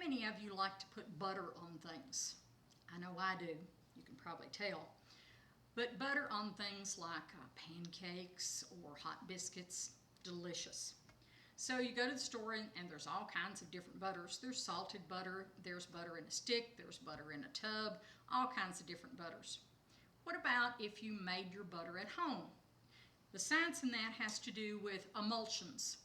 many of you like to put butter on things? I know I do. You can probably tell. But butter on things like pancakes or hot biscuits, delicious. So you go to the store and there's all kinds of different butters. There's salted butter, there's butter in a stick, there's butter in a tub, all kinds of different butters. What about if you made your butter at home? The science in that has to do with emulsions.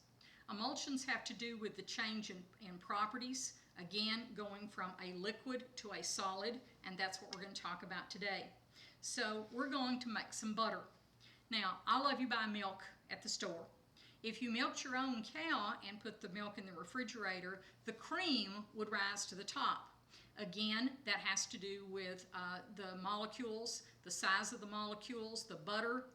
Emulsions have to do with the change in properties, again, going from a liquid to a solid, and that's what we're going to talk about today. So we're going to make some butter. Now, I love you buy milk at the store. If you milked your own cow and put the milk in the refrigerator, the cream would rise to the top. Again, that has to do with the molecules, the size of the molecules. The butter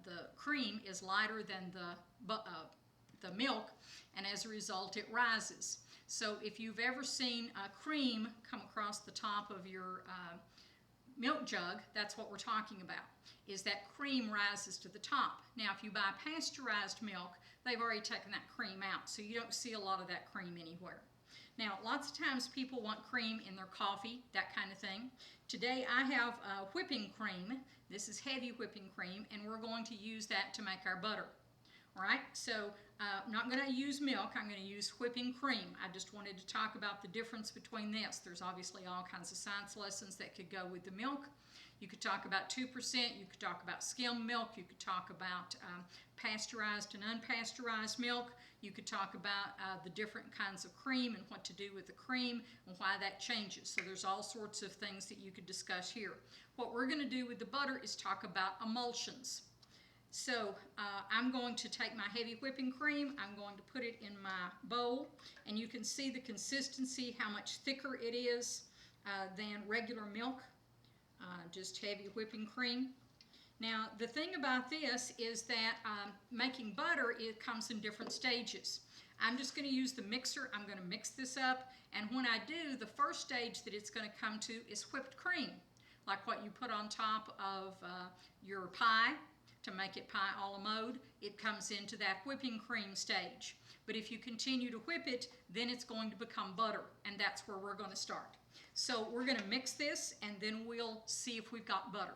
the cream is lighter than the milk, and as a result it rises. So if you've ever seen cream come across the top of your milk jug, that's what we're talking about, is that cream rises to the top. Now if you buy pasteurized milk, they've already taken that cream out, so you don't see a lot of that cream anywhere. Now, lots of times people want cream in their coffee, that kind of thing. Today I have whipping cream. This is heavy whipping cream, and we're going to use that to make our butter. All right, so I'm not going to use milk, I'm going to use whipping cream. I just wanted to talk about the difference between this. There's obviously all kinds of science lessons that could go with the milk. You could talk about 2%, you could talk about skim milk, you could talk about pasteurized and unpasteurized milk, you could talk about the different kinds of cream and what to do with the cream and why that changes. So there's all sorts of things that you could discuss here. What we're going to do with the butter is talk about emulsions. So I'm going to take my heavy whipping cream, I'm going to put it in my bowl, and you can see the consistency, how much thicker it is than regular milk, just heavy whipping cream. Now the thing about this is that making butter, it comes in different stages. I'm just going to use the mixer, I'm going to mix this up, and when I do, the first stage that it's going to come to is whipped cream, like what you put on top of your pie. To make it pie a la mode, it comes into that whipping cream stage. But if you continue to whip it, then it's going to become butter, and that's where we're going to start. So we're going to mix this, and then we'll see if we've got butter.